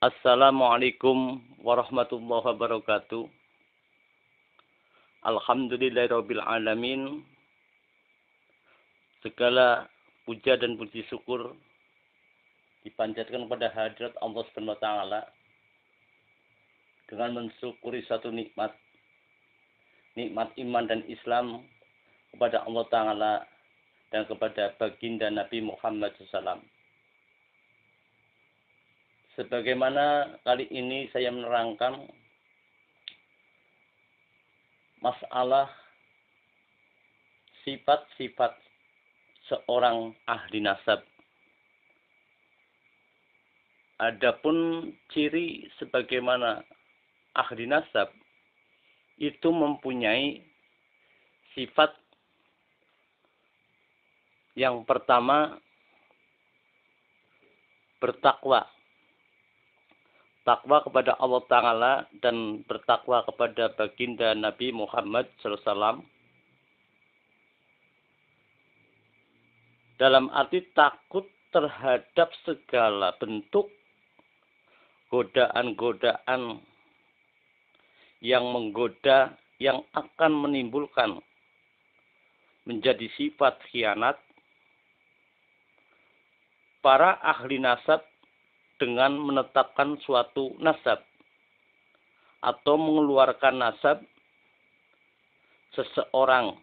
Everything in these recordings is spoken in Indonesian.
Assalamualaikum warahmatullahi wabarakatuh. Alhamdulillahirabbil alamin. Segala puja dan puji syukur dipanjatkan kepada hadirat Allah Subhanahu wa taala dengan mensyukuri satu nikmat iman dan Islam kepada Allah taala dan kepada baginda Nabi Muhammad SAW. Sebagaimana kali ini saya menerangkan masalah sifat-sifat seorang ahli nasab. Adapun ciri sebagaimana ahli nasab itu mempunyai sifat yang pertama bertakwa. Takwa kepada Allah Ta'ala dan bertakwa kepada baginda Nabi Muhammad SAW. Dalam arti takut terhadap segala bentuk godaan-godaan yang menggoda, yang akan menimbulkan menjadi sifat khianat. Para ahli nasab dengan menetapkan suatu nasab atau mengeluarkan nasab seseorang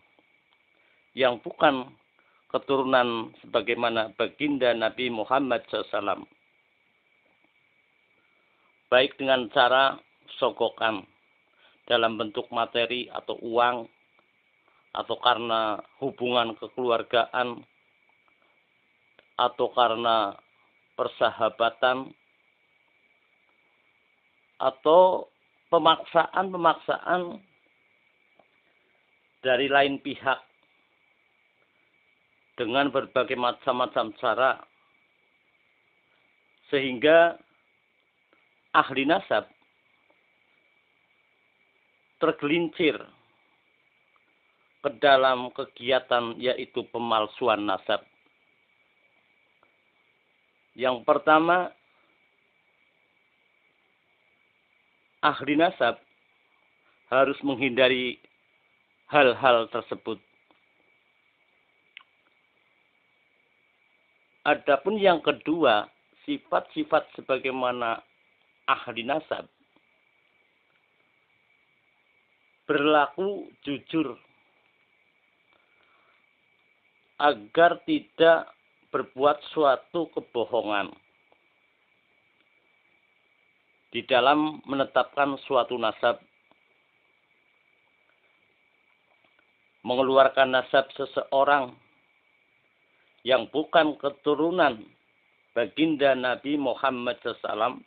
yang bukan keturunan sebagaimana baginda Nabi Muhammad SAW. Baik dengan cara sogokan dalam bentuk materi atau uang, atau karena hubungan kekeluargaan, atau karena persahabatan, atau pemaksaan dari lain pihak dengan berbagai macam-macam cara, sehingga ahli nasab tergelincir ke dalam kegiatan yaitu pemalsuan nasab. Yang pertama, ahli nasab harus menghindari hal-hal tersebut. Adapun yang kedua, sifat-sifat sebagaimana ahli nasab berlaku jujur agar tidak berbuat suatu kebohongan di dalam menetapkan suatu nasab, mengeluarkan nasab seseorang yang bukan keturunan baginda Nabi Muhammad SAW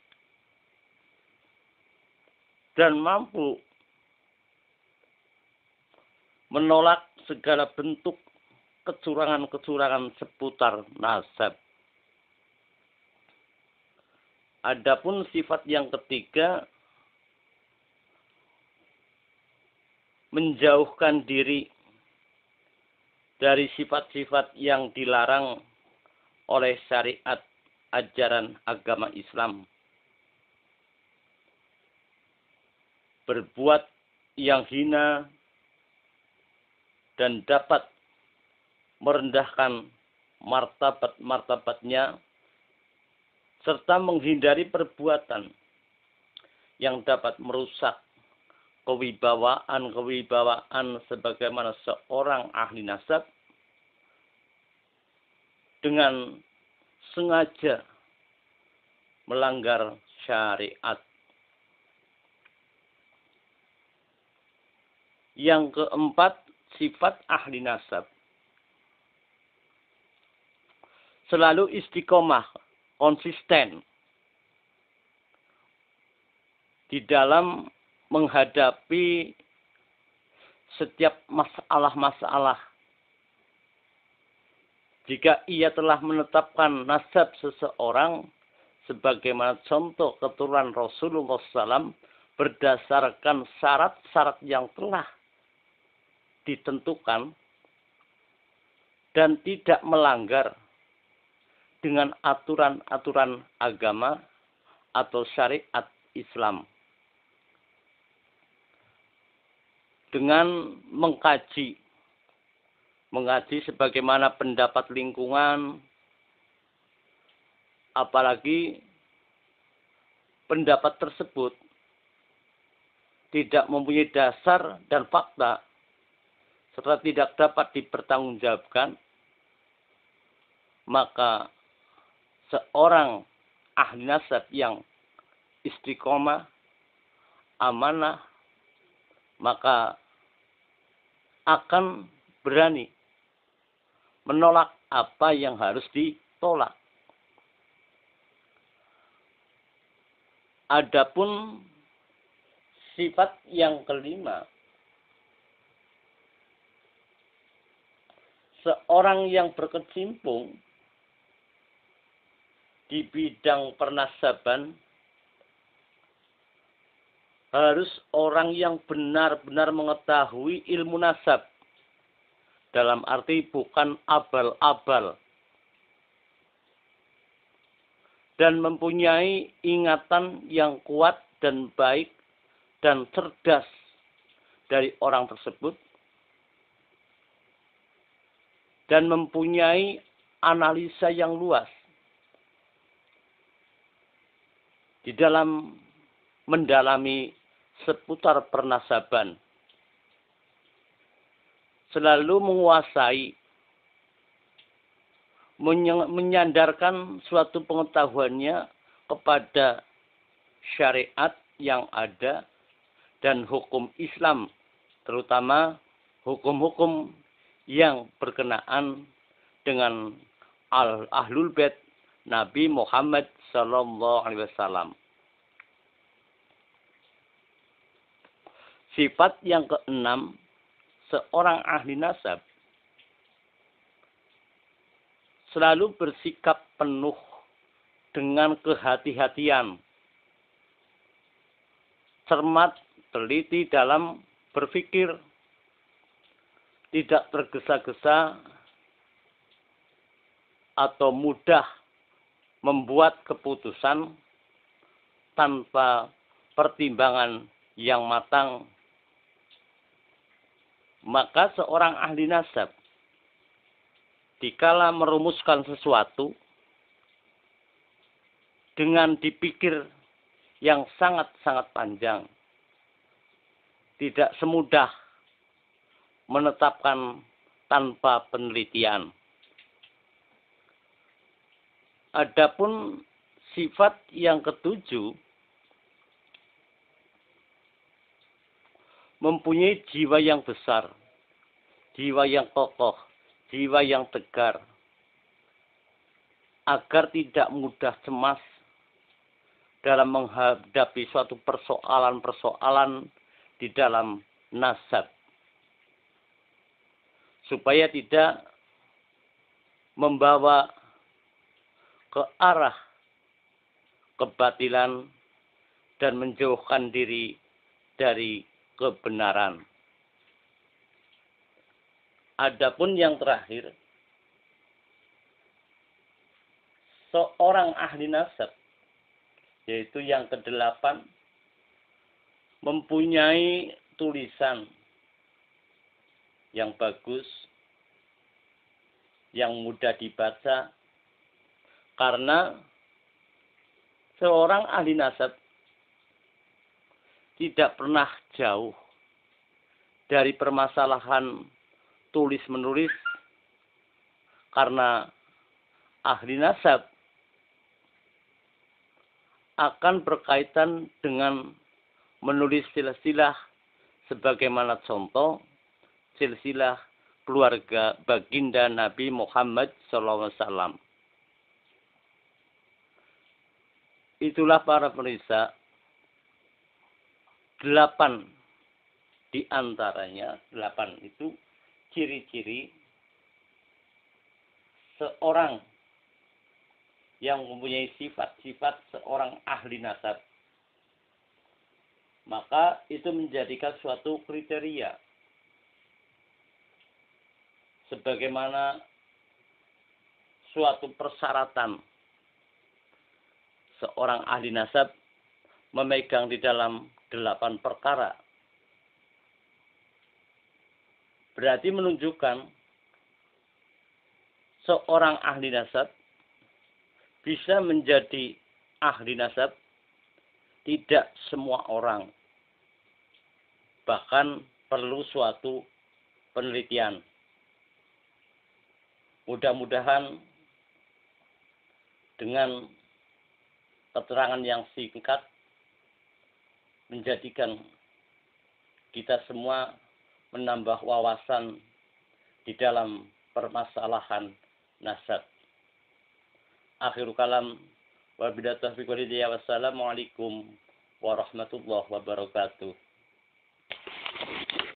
dan mampu menolak segala bentuk kecurangan-kecurangan seputar nasab. Adapun sifat yang ketiga, menjauhkan diri dari sifat-sifat yang dilarang oleh syariat ajaran agama Islam. Berbuat yang hina dan dapat merendahkan martabat-martabatnya, serta menghindari perbuatan yang dapat merusak kewibawaan sebagaimana seorang ahli nasab dengan sengaja melanggar syariat. Yang keempat, sifat ahli nasab selalu istiqomah, konsisten di dalam menghadapi setiap masalah-masalah. Jika ia telah menetapkan nasab seseorang sebagaimana contoh keturunan Rasulullah SAW berdasarkan syarat-syarat yang telah ditentukan dan tidak melanggar dengan aturan-aturan agama, atau syariat Islam. Dengan mengkaji sebagaimana pendapat lingkungan, apalagi pendapat tersebut tidak mempunyai dasar dan fakta, serta tidak dapat dipertanggungjawabkan, maka seorang ahli nasab yang istiqomah, amanah, maka akan berani menolak apa yang harus ditolak. Adapun sifat yang kelima, seorang yang berkecimpung di bidang pernasaban harus orang yang benar-benar mengetahui ilmu nasab. Dalam arti bukan abal-abal. Dan mempunyai ingatan yang kuat dan baik dan cerdas dari orang tersebut. Dan mempunyai analisa yang luas di dalam mendalami seputar pernasaban. Selalu menguasai, menyandarkan suatu pengetahuannya kepada syariat yang ada dan hukum Islam, terutama hukum-hukum yang berkenaan dengan Ahlul Bait Nabi Muhammad sallallahu alaihi wasallam. Sifat yang keenam, seorang ahli nasab selalu bersikap penuh dengan kehati-hatian, cermat, teliti dalam berpikir, tidak tergesa-gesa atau mudah membuat keputusan tanpa pertimbangan yang matang. Maka seorang ahli nasab dikala merumuskan sesuatu dengan dipikir yang sangat-sangat panjang, tidak semudah menetapkan tanpa penelitian. Adapun sifat yang ketujuh, mempunyai jiwa yang besar, jiwa yang kokoh, jiwa yang tegar, agar tidak mudah cemas dalam menghadapi suatu persoalan-persoalan di dalam nasab. Supaya tidak membawa ke arah kebatilan dan menjauhkan diri dari kebenaran. Adapun yang terakhir, seorang ahli nasab, yaitu yang kedelapan, mempunyai tulisan yang bagus, yang mudah dibaca, karena seorang ahli nasab tidak pernah jauh dari permasalahan tulis-menulis, karena ahli nasab akan berkaitan dengan menulis silsilah, sebagaimana contoh silsilah keluarga baginda Nabi Muhammad SAW. Itulah para pemirsa, 8 di antaranya, 8 itu ciri-ciri seorang yang mempunyai sifat-sifat seorang ahli nasab. Maka itu menjadikan suatu kriteria. Sebagaimana suatu persyaratan seorang ahli nasab memegang di dalam 8 perkara. Berarti menunjukkan seorang ahli nasab bisa menjadi ahli nasab tidak semua orang. Bahkan perlu suatu penelitian. Mudah-mudahan dengan keterangan yang singkat menjadikan kita semua menambah wawasan di dalam permasalahan nasab. Akhirul kalam, wabillahi taufiq wal hidayah. Wassalamualaikum warahmatullahi wabarakatuh.